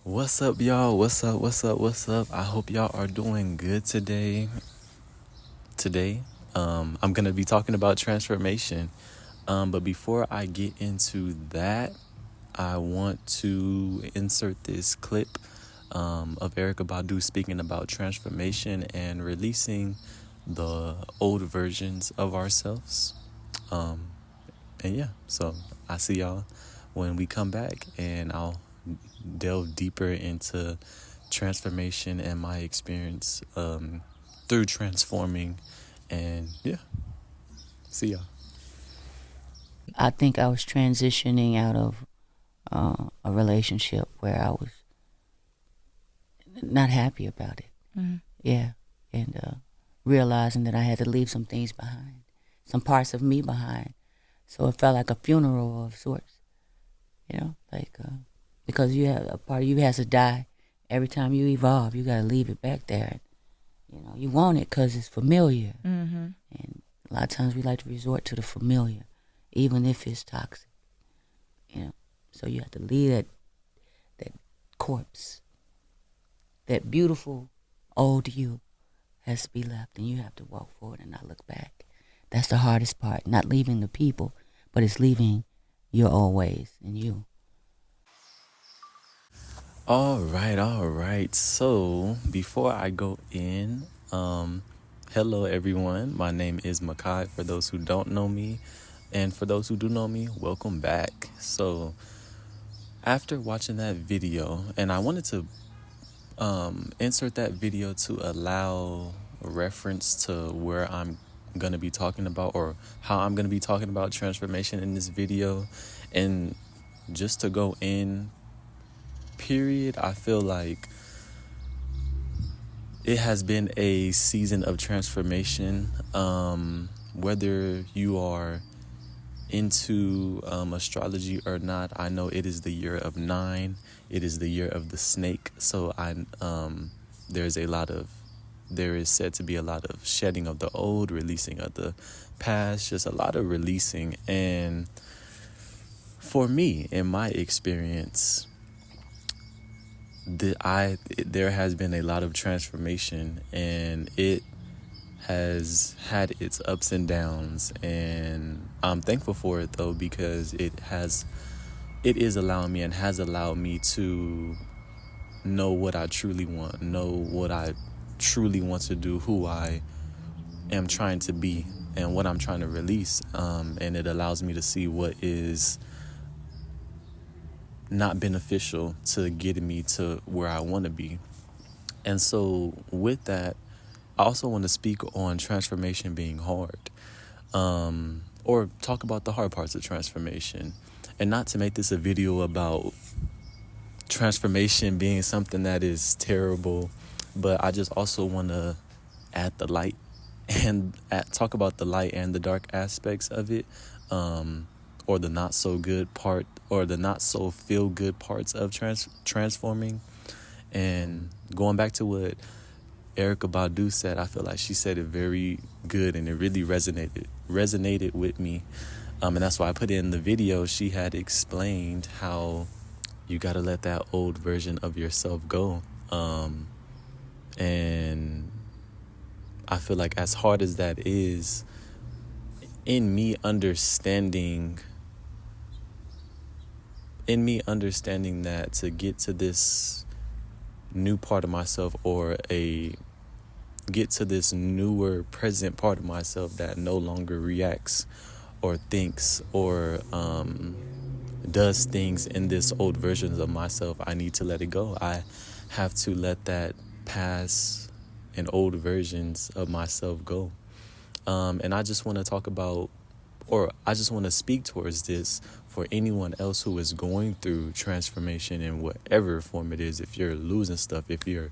What's up, y'all? What's up? I hope y'all are doing good today. I'm going to be talking about transformation. But before I get into that, I want to insert this clip of Erykah Badu speaking about transformation and releasing the old versions of ourselves. And yeah, so I see y'all when we come back, and I'll delve deeper into transformation and my experience through transforming. And yeah, see y'all. I think I was transitioning out of a relationship where I was not happy about it. Mm-hmm. Yeah. And realizing that I had to leave some things behind, some parts of me behind. So it felt like a funeral of sorts, because you have a part of you has to die every time you evolve. You got to leave it back there. You want it because it's familiar. Mm-hmm. And a lot of times we like to resort to the familiar, even if it's toxic. So you have to leave that corpse, that beautiful old you has to be left, and you have to walk forward and not look back. That's the hardest part, not leaving the people, but it's leaving your old ways and you. All right. So before I go in, hello everyone. My name is Makhi. For those who don't know me, and for those who do know me, welcome back. So after watching that video, and I wanted to insert that video to allow reference to where I'm gonna be talking about, or how I'm gonna be talking about transformation in this video, and just to go in. Period. I feel like it has been a season of transformation. Whether you are into astrology or not, I know it is the year of 9. It is the year of the snake. So there is said to be a lot of shedding of the old, releasing of the past, just a lot of releasing. And for me, in my experience, there has been a lot of transformation, and it has had its ups and downs, and I'm thankful for it though, because it is allowing me and has allowed me to know what I truly want, know what I truly want to do, who I am trying to be, and what I'm trying to release. And it allows me to see what is not beneficial to getting me to where I want to be. And so with that, I also want to speak on transformation being hard, or talk about the hard parts of transformation, and not to make this a video about transformation being something that is terrible, but I just also want to add the light and talk about the light and the dark aspects of it, or the not so good part, or the not so feel good parts of transforming. And going back to what Erykah Badu said, I feel like she said it very good, and it really resonated with me. And that's why I put in the video. She had explained how you got to let that old version of yourself go. And I feel like, as hard as that is, in me understanding that to get to this new part of myself, or get to this newer present part of myself that no longer reacts or thinks or does things in this old versions of myself, I need to let it go. I have to let that past and old versions of myself go. And I just want to talk about, or I just want to speak towards this for anyone else who is going through transformation in whatever form it is. If you're losing stuff, if you're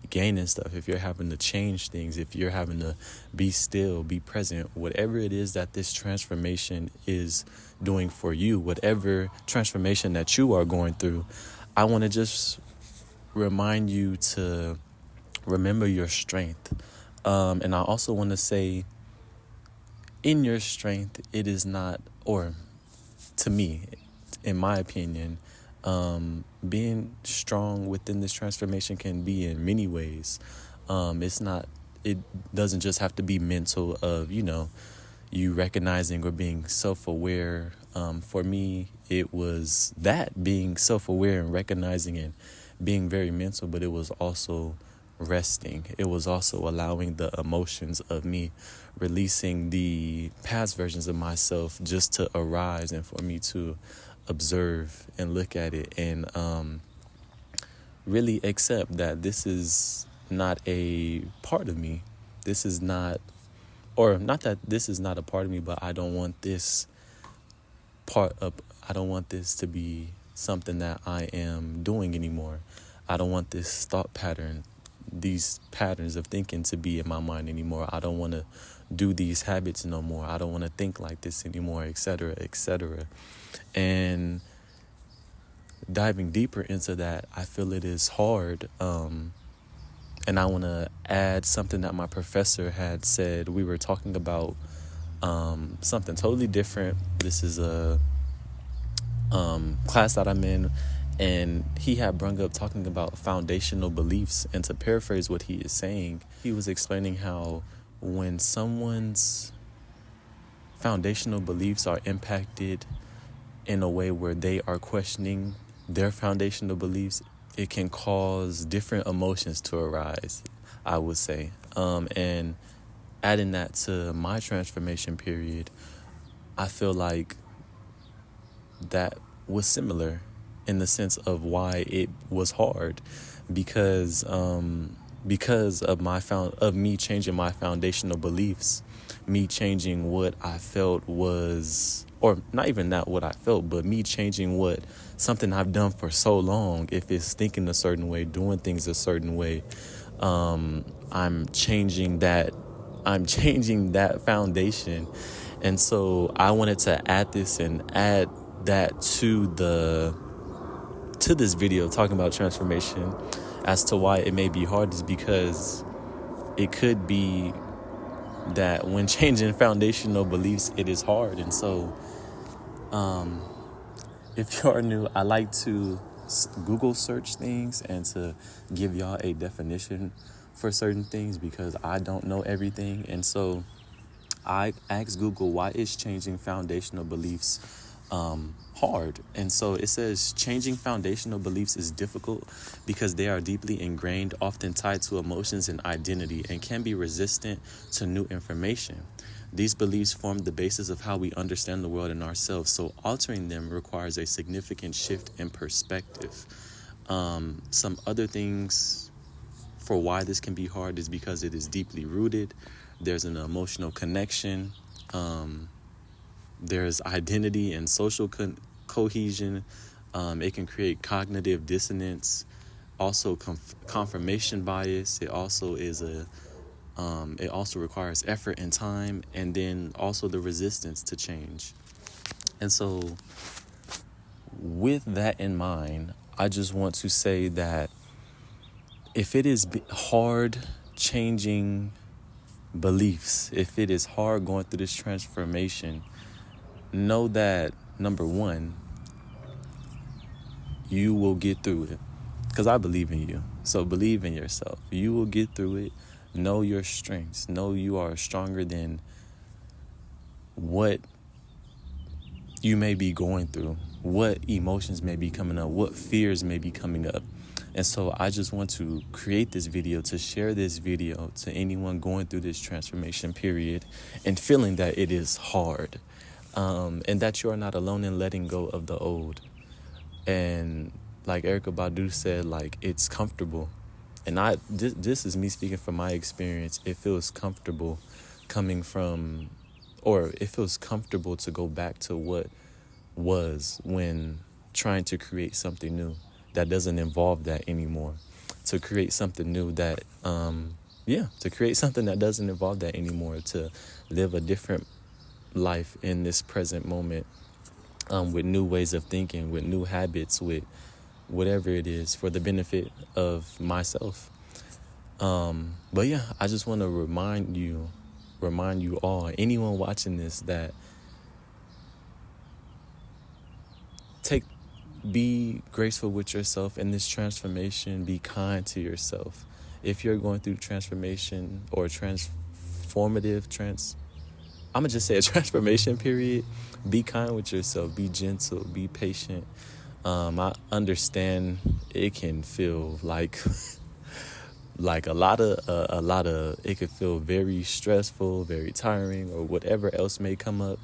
gaining stuff, if you're having to change things, if you're having to be still, be present, whatever it is that this transformation is doing for you, whatever transformation that you are going through, I want to just remind you to remember your strength. And I also want to say, in your strength, it is not, or to me, in my opinion, Being strong within this transformation can be in many ways. It doesn't just have to be mental of, you recognizing or being self-aware. For me, it was that, being self-aware and recognizing and being very mental, but it was also resting. It was also allowing the emotions of me, releasing the past versions of myself just to arise, and for me to observe and look at it and really accept that this is not a part of me. This is not, or not that this is not a part of me, but I don't want this I don't want this to be something that I am doing anymore. I don't want this thought pattern, these patterns of thinking to be in my mind anymore. I don't want to do these habits no more. I don't want to think like this anymore, etc., etc. And diving deeper into that, I feel it is hard. And I want to add something that my professor had said. We were talking about something totally different. This is a class that I'm in, and he had brung up talking about foundational beliefs. And to paraphrase what he is saying, he was explaining how when someone's foundational beliefs are impacted in a way where they are questioning their foundational beliefs, it can cause different emotions to arise, I would say. And adding that to my transformation period, I feel like that was similar in the sense of why it was hard, because of me changing my foundational beliefs, me changing what I felt was, or not even that what I felt, but me changing what something I've done for so long. If it's thinking a certain way, doing things a certain way, I'm changing that foundation. And so I wanted to add this and add that to this video talking about transformation, as to why it may be hard, is because it could be that when changing foundational beliefs, it is hard. And so if you're new, I like to Google search things and to give y'all a definition for certain things, because I don't know everything. And so I asked Google, why is changing foundational beliefs hard? And so it says changing foundational beliefs is difficult because they are deeply ingrained, often tied to emotions and identity, and can be resistant to new information. These beliefs form the basis of how we understand the world and ourselves, so altering them requires a significant shift in perspective. Some other things for why this can be hard is because it is deeply rooted. There's an emotional connection. There's identity and social cohesion. It can create cognitive dissonance. Also, confirmation bias. It also requires effort and time, and then also the resistance to change. And so, with that in mind, I just want to say that if it is hard changing beliefs, if it is hard going through this transformation, know that, number one, you will get through it, because I believe in you. So believe in yourself. You will get through it. Know your strengths. Know you are stronger than what you may be going through, what emotions may be coming up, what fears may be coming up. And so I just want to create this video to share this video to anyone going through this transformation period and feeling that it is hard, and that you are not alone in letting go of the old. And like Erykah Badu said, like, it's comfortable. And this is me speaking from my experience. It feels comfortable it feels comfortable to go back to what was when trying to create something new that doesn't involve that anymore. To create something new that, to create something that doesn't involve that anymore. To live a different life in this present moment, with new ways of thinking, with new habits, with whatever it is for the benefit of myself. But yeah, I just want to remind you all, anyone watching this, that be graceful with yourself in this transformation. Be kind to yourself. If you're going through transformation or I'm gonna just say a transformation period, be kind with yourself, be gentle, be patient. I understand it can feel like like a lot of it could feel very stressful, very tiring, or whatever else may come up.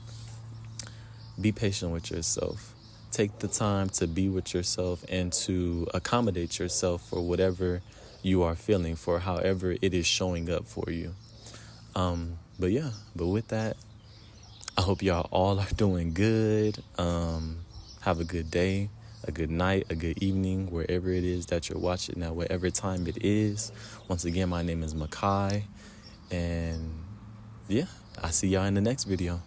Be patient with yourself. Take the time to be with yourself and to accommodate yourself for whatever you are feeling, for however it is showing up for you. But with that, I hope y'all all are doing good. Have a good day, a good night, a good evening, wherever it is that you're watching now, whatever time it is. Once again, my name is Makhi, and yeah, I'll see y'all in the next video.